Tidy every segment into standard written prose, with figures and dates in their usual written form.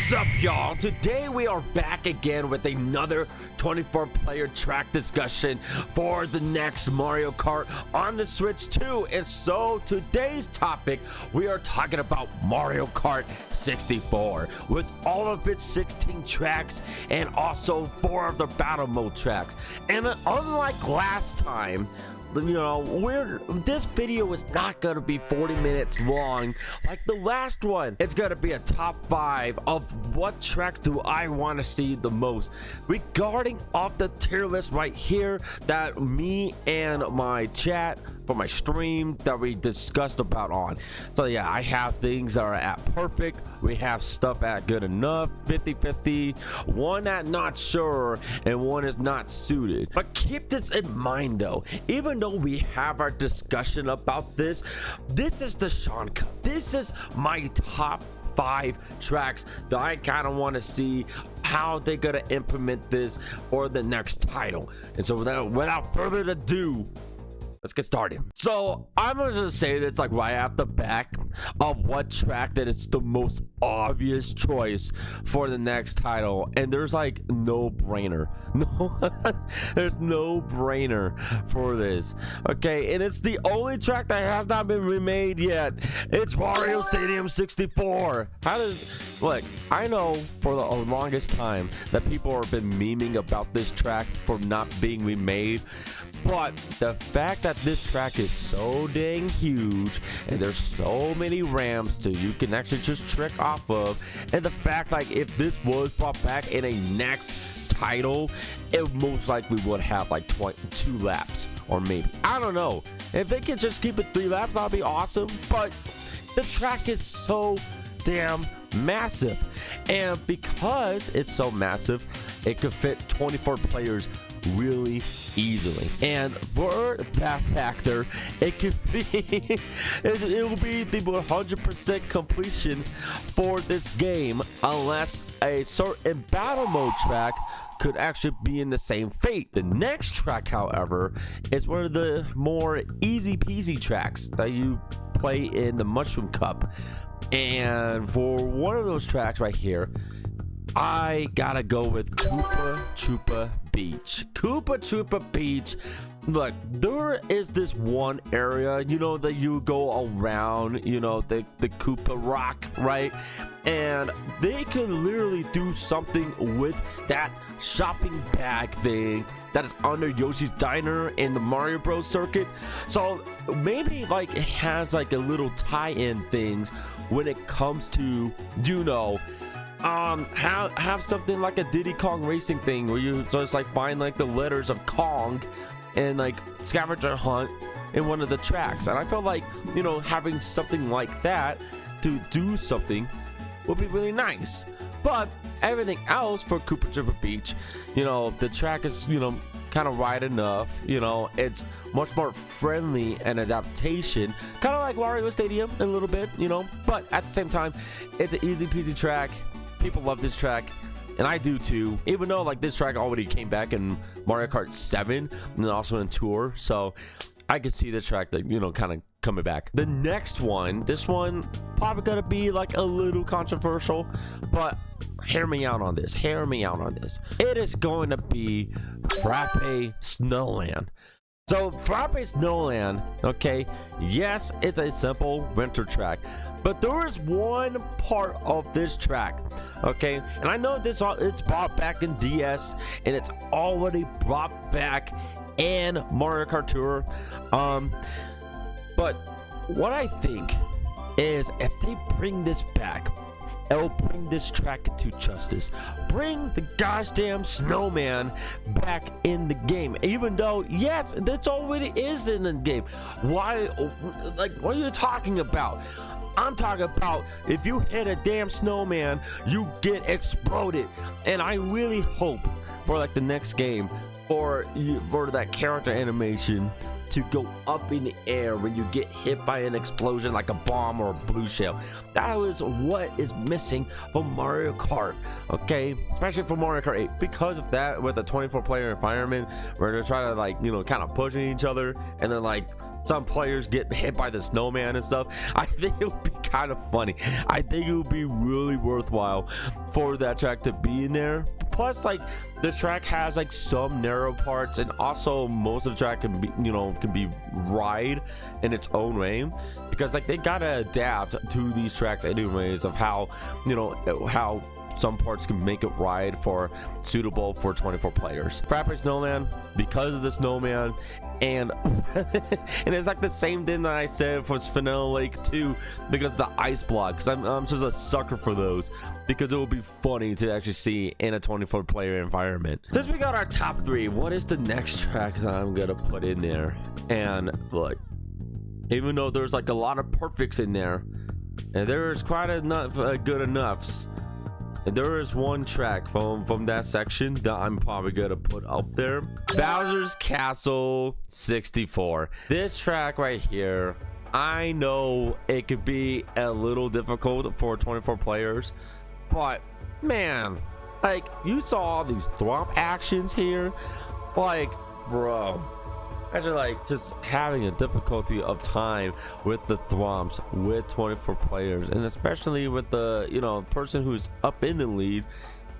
What's up, y'all? Today we are back again with another 24-player track discussion for the next Mario Kart on the Switch 2. And so today's topic, we are talking about Mario Kart 64 with all of its 16 tracks and also 4 of the battle mode tracks. And unlike last time, you know, this video is not gonna be 40 minutes long like the last one. It's gonna be a top 5 of what tracks do I want to see the most regarding off the tier list right here that me and my chat for my stream that we discussed about on. So yeah, I have things that are at perfect, we have stuff at good enough, 50-50, one at not sure, and one is not suited. But keep this in mind though, even though we have our discussion about this is the Sean Cup. This is my top 5 tracks that I kind of want to see how they're gonna implement this for the next title. And so without further ado, let's get started. So I'm gonna just say that's like right off the back of what track that it's the most obvious choice for the next title, and there's like no brainer. No, there's no brainer for this. Okay, and it's the only track that has not been remade yet. It's Mario Stadium 64. Look, I know for the longest time that people have been memeing about this track for not being remade. But the fact that this track is so dang huge and there's so many ramps that you can actually just trick off of, and the fact like if this was brought back in a next title, it most likely would have like 2 laps, or maybe, I don't know, if they could just keep it 3 laps, that'd be awesome. But the track is so damn massive, and because it's so massive, it could fit 24 players really easily, and for that factor, it could be it will be the 100% completion for this game, unless a certain battle mode track could actually be in the same fate. The next track, however, is one of the more easy peasy tracks that you play in the Mushroom Cup, and for one of those tracks right here, I gotta go with Koopa Troopa Beach. Koopa Troopa Beach. Look, there is this one area, you know, that you go around, you know, the Koopa Rock, right? And they could literally do something with that shopping bag thing that is under Yoshi's Diner in the Mario Bros circuit. So maybe like it has like a little tie-in things when it comes to, you know, have something like a Diddy Kong racing thing where you just like find like the letters of Kong and like scavenger hunt in one of the tracks. And I felt like, you know, having something like that to do something would be really nice. But everything else for Koopa Troopa Beach, you know, the track is, you know, kind of wide enough, you know, it's much more friendly and adaptation, kind of like Mario Stadium a little bit, you know, but at the same time, it's an easy peasy track. People love this track, and I do too, even though like this track already came back in Mario Kart 7 and also in Tour, so I could see the track that, you know, kind of coming back. The next one, this one probably gonna be like a little controversial, but hear me out on this. It is going to be Frappe Snowland. So Frappe Snowland, okay, yes, it's a simple winter track, but there is one part of this track, okay, and I know it's brought back in DS and it's already brought back in Mario Kart Tour, but what I think is if they bring this back, it'll bring this track to justice. Bring the goddamn snowman back in the game, even though yes, that's already is in the game. Why, like, what are you talking about? I'm talking about if you hit a damn snowman, you get exploded. And I really hope for like the next game for that character animation to go up in the air when you get hit by an explosion like a bomb or a blue shell. That is what is missing from Mario Kart, okay, especially for Mario Kart 8. Because of that, with a 24-player environment where they're trying to, like, you know, kind of pushing each other, and then like some players get hit by the snowman and stuff. I think it would be kind of funny. I think it would be really worthwhile for that track to be in there. Plus, like, the track has like some narrow parts, and also most of the track can be, you know, can be ride in its own way, because like they gotta adapt to these tracks anyways, of how, you know, how some parts can make it ride for suitable for 24 players. Frappe Snowman, because of the snowman, and and it's like the same thing that I said for Vanilla Lake 2, because the ice blocks. I'm just a sucker for those, because it will be funny to actually see in a 24 player environment. Since we got our top 3, what is the next track that I'm gonna put in there? And look, even though there's like a lot of perfects in there, and there's quite enough good enoughs, and there is one track from that section that I'm probably gonna put up there: Bowser's Castle 64. This track right here, I know it could be a little difficult for 24 players, but man, like, you saw all these thwomp actions here, like, bro, imagine like just having a difficulty of time with the thwomps with 24 players, and especially with the, you know, person who's up in the lead,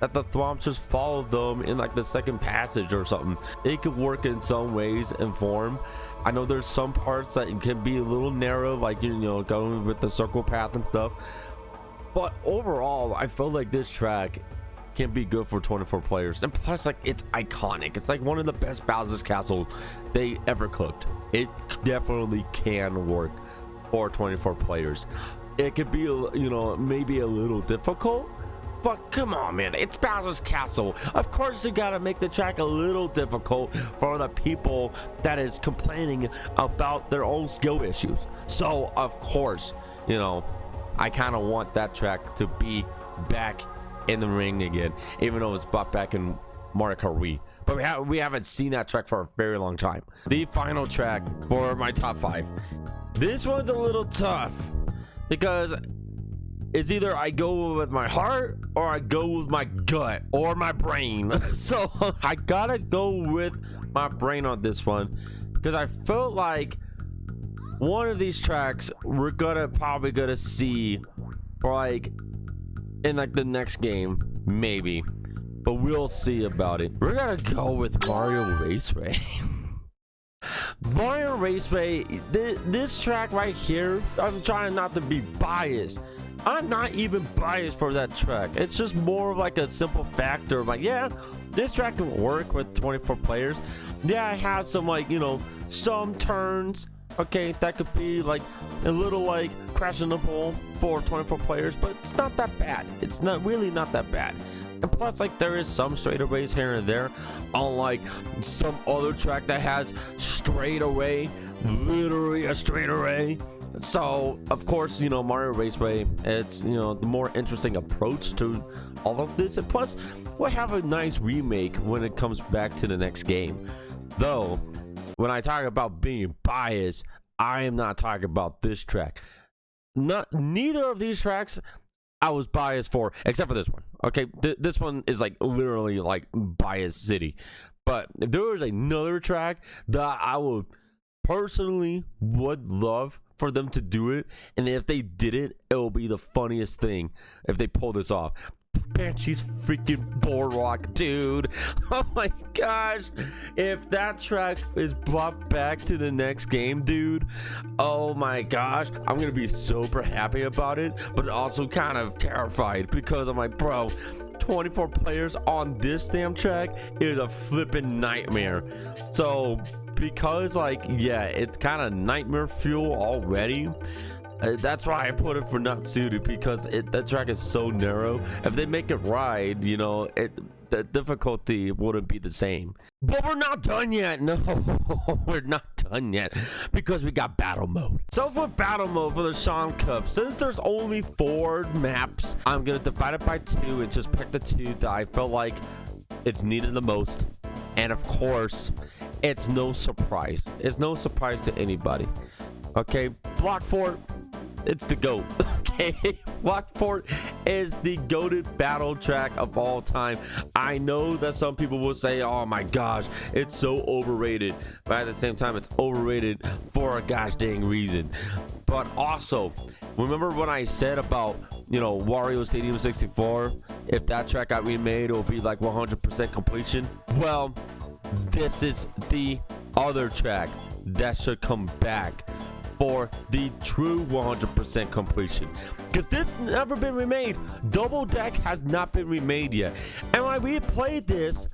that the thwomps just follow them in like the second passage or something. It could work in some ways and form. I know there's some parts that can be a little narrow, like, you know, going with the circle path and stuff, but overall I feel like this track can be good for 24 players. And plus, like, it's iconic. It's like one of the best Bowser's Castle they ever cooked. It definitely can work for 24 players. It could be, you know, maybe a little difficult, but come on, man, it's Bowser's Castle. Of course you gotta make the track a little difficult for the people that is complaining about their own skill issues. So of course, you know, I kind of want that track to be back in the ring again, even though it's brought back in Mario Kart Wii. But we haven't seen that track for a very long time. The final track for my top 5. This one's a little tough, because it's either I go with my heart or I go with my gut or my brain. So I gotta go with my brain on this one, because I felt like one of these tracks we're probably gonna see for like in like the next game, maybe, but we'll see about it. We're gonna go with Mario Raceway. Mario Raceway, this track right here, I'm trying not to be biased. I'm not even biased for that track. It's just more of like a simple factor of like, yeah, this track can work with 24 players. Yeah, it has some, like, you know, some turns, okay, that could be like a little like crashing the pole for 24 players, but it's not that bad. It's not really not that bad. And plus, like, there is some straightaways here and there, unlike some other track that has straightaway, literally a straightaway. So of course, you know, Mario Raceway, it's, you know, the more interesting approach to all of this. And plus, we'll have a nice remake when it comes back to the next game. Though when I talk about being biased, I am not talking about this track. Neither of these tracks I was biased for, except for this one. Okay, this one is like literally like bias city. But if there was another track that I would personally would love for them to do it, and if they did it, it will be the funniest thing if they pull this off. Banshee's freaking Boardwalk, dude. Oh my gosh, if that track is brought back to the next game, dude, oh my gosh, I'm gonna be super happy about it, but also kind of terrified, because I'm like, bro, 24 players on this damn track is a flipping nightmare. So because, like, yeah, it's kind of nightmare fuel already. That's why I put it for not suited, because that track is so narrow. If they make it ride, you know, the difficulty wouldn't be the same. But we're not done yet. No, we're not done yet, because we got battle mode. So for battle mode for the Sean Cup, since there's only 4 maps, I'm gonna divide it by 2 and just pick the 2 that I felt like it's needed the most. And of course, it's no surprise. It's no surprise to anybody. Okay, Block 4, it's the GOAT. Hey, Block Fort is the goated battle track of all time. I know that some people will say, oh my gosh, it's so overrated, but at the same time it's overrated for a gosh dang reason. But also, remember when I said about, you know, Wario Stadium 64, if that track got remade, it will be like 100% completion? Well, this is the other track that should come back for the true 100% completion, because this never been remade. Double Deck has not been remade yet, and when we played this,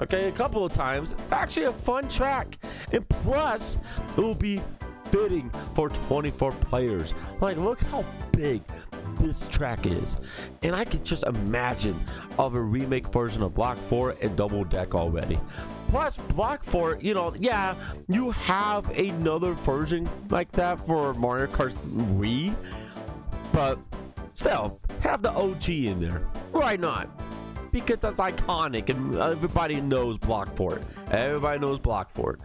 okay, a couple of times, it's actually a fun track, and plus it will be fitting for 24 players. Like, look how big this track is, and I could just imagine of a remake version of Block Fort and Double Deck already. Plus, Block Fort, you know, yeah, you have another version like that for Mario Kart Wii, but still, have the OG in there. Why not? Because that's iconic, and everybody knows Block Fort. Everybody knows Block Fort.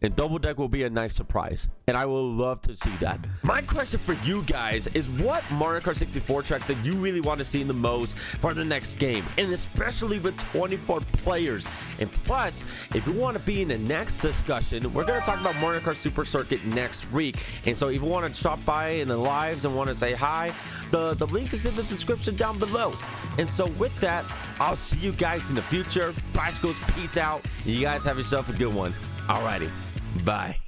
And Double Deck will be a nice surprise, and I will love to see that. My question for you guys is, what Mario Kart 64 tracks that you really want to see the most for the next game, and especially with 24 players? And plus, if you want to be in the next discussion, we're going to talk about Mario Kart Super Circuit next week. And so if you want to stop by in the lives and want to say hi, the link is in the description down below. And so with that, I'll see you guys in the future. Bicycles, peace out. You guys have yourself a good one. Alrighty. Bye.